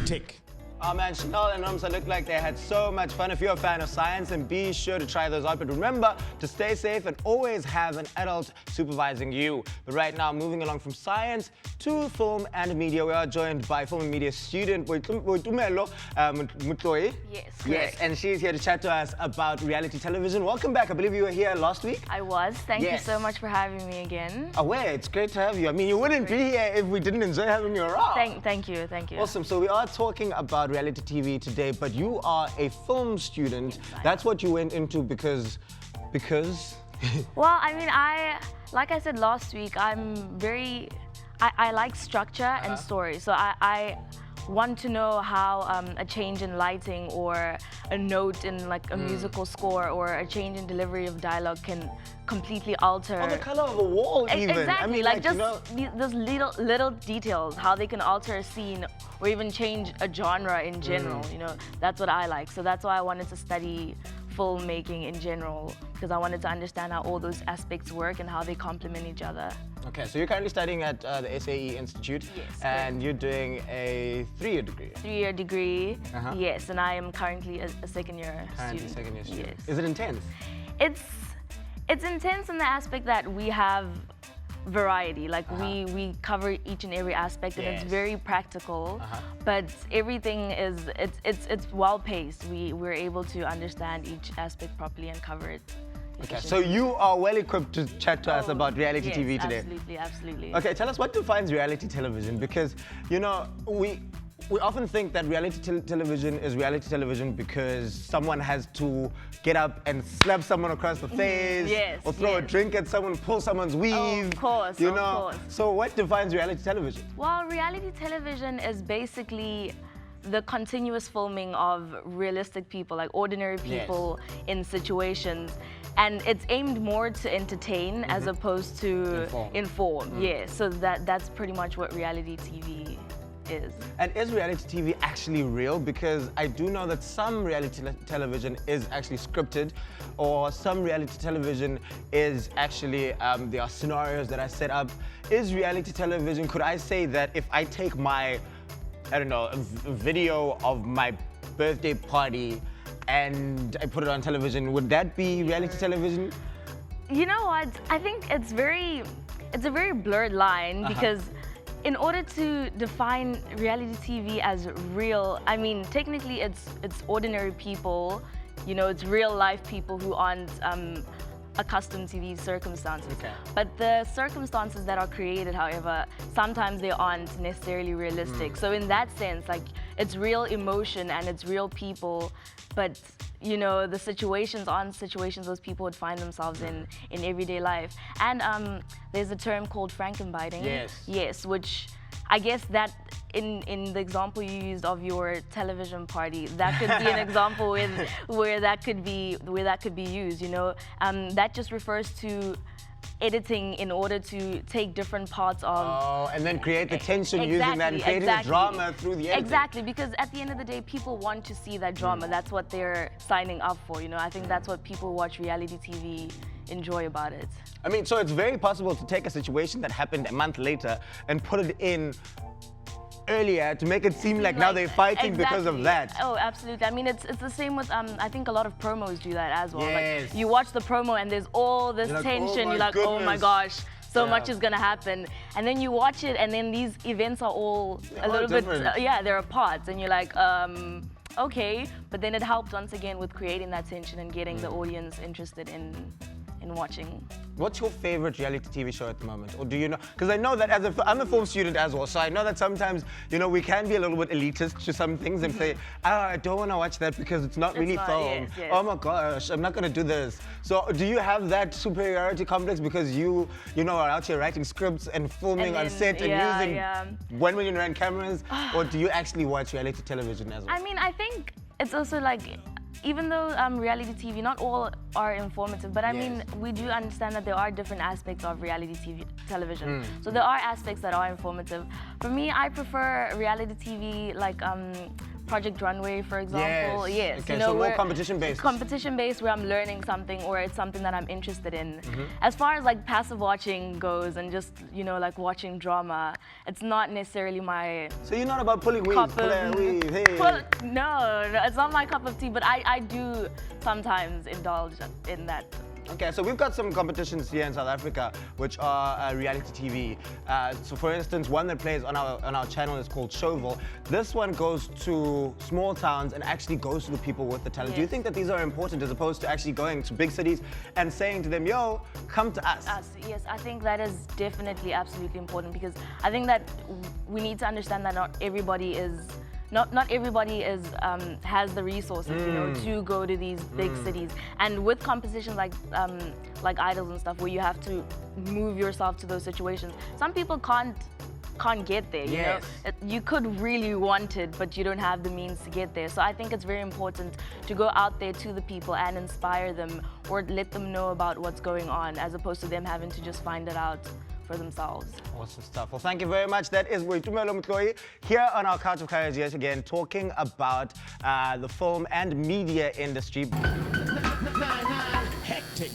Tick. Oh man, Chanel and Ramsa look like they had so much fun. If you're a fan of science, then be sure to try those out. But remember to stay safe and always have an adult supervising you. But right now, moving along from science to film and media, we are joined by film and media student Boitumelo Mutloi. Yes, Yes, correct. and she's here to chat to us about reality television. Welcome back. I believe you were here last week. I was. Thank you Yes. so much for having me again. Away, it's great to have you. I mean, you wouldn't be here if we didn't enjoy having you around. Thank you. Awesome. So we are talking about reality TV today, but you are a film student. That's what you went into because. Well, I mean, like I said last week, I like structure and story. So I want to know how a change in lighting or a note in like a musical score or a change in delivery of dialogue can completely alter. Or the color of a wall, even. Exactly, I mean, like just you know, those little details, how they can alter a scene or even change a genre in general. You know, that's what I like. So that's why I wanted to study filmmaking in general, because I wanted to understand how all those aspects work and how they complement each other. Okay, so you're currently studying at the SAE Institute, Yes, and you're doing a 3-year degree. 3-year degree, Uh-huh. yes, and I am currently a second-year Currently student. second-year student. Yes. Is it intense? It's intense in the aspect that we have variety, like we cover each and every aspect, and Yes. it's very practical, but everything it's well paced. We're able to understand each aspect properly and cover it. Okay, so you are well equipped to chat to us about reality yes, TV today. Absolutely. Okay, tell us what defines reality television, because you know we often think that reality television is reality television because someone has to get up and slap someone across the face, Yes, or throw a yes. drink at someone, pull someone's weave. Of course, you of know. course. So what defines reality television? Well, reality television is basically the continuous filming of realistic people, like ordinary people in situations. And it's aimed more to entertain as opposed to inform. Yeah, so that's pretty much what reality TV is. And is reality TV actually real? Because I do know that some reality television is actually scripted, or some reality television is actually, there are scenarios that are set up. Is reality television, could I say that if I take my, I don't know, a video of my birthday party and I put it on television, would that be reality television? You know what? I think it's a very blurred line because in order to define reality TV as real, I mean, technically it's ordinary people, you know, it's real life people who aren't accustomed to these circumstances. Okay. But the circumstances that are created, however, sometimes they aren't necessarily realistic. So in that sense, like, it's real emotion and it's real people, but you know, the situations aren't situations those people would find themselves in everyday life. And there's a term called frankenbiting. Yes. Yes, which I guess that in the example you used of your television party, that could be an example where that could be used. You know, that just refers to editing in order to take different parts of. Oh, and then create the tension using that and creating the drama through the editing. Exactly, because at the end of the day, people want to see that drama. That's what they're signing up for. You know, I think that's what people who watch reality TV enjoy about it. I mean, so it's very possible to take a situation that happened a month later and put it in earlier to make it seem like now they're fighting because of that. Oh, absolutely. I mean, it's the same with I think a lot of promos do that as well. Yes. Like, you watch the promo and there's all this You're like, tension. oh my You're like, oh my goodness. gosh, so Yeah. much is gonna happen. And then you watch it, and then these events are all They're a all little bit, different. they're apart, and you're like, okay. But then it helped once again with creating that tension and getting the audience interested in watching. What's your favorite reality TV show at the moment? Or do you know? Because I know that I'm a film student as well, so I know that sometimes, you know, we can be a little bit elitist to some things and say, I don't want to watch that because it's not really film. Yes. Oh my gosh, I'm not going to do this. So do you have that superiority complex because you know, are out here writing scripts and filming on set and using 1 million rand cameras? Or do you actually watch reality television as well? I mean, I think it's also like, even though reality TV, not all are informative, but I mean, we do understand that there are different aspects of reality television. So there are aspects that are informative. For me, I prefer reality TV like Project Runway, for example. Yes. Okay, so more competition-based. Competition-based where I'm learning something or it's something that I'm interested in. As far as like passive watching goes and just, you know, like watching drama, it's not necessarily my So you're not about pulling weave, cup pulling of... weave, hey. No, it's not my cup of tea, but I do sometimes indulge in that. Okay, so we've got some competitions here in South Africa, which are reality TV. So, for instance, one that plays on our channel is called Showville. This one goes to small towns and actually goes to the people with the talent. Do you think that these are important as opposed to actually going to big cities and saying to them, "Yo, come to us"? Yes, I think that is definitely absolutely important because I think that we need to understand that not everybody has the resources, you know, to go to these big cities. And with competitions like Idols and stuff, where you have to move yourself to those situations, some people can't get there. You know, you could really want it, but you don't have the means to get there. So I think it's very important to go out there to the people and inspire them or let them know about what's going on, as opposed to them having to just find it out for themselves. Awesome stuff. Well, thank you very much. That is Boitumelo here on our Couch of Courage yet again, talking about the film and media industry. Hectic.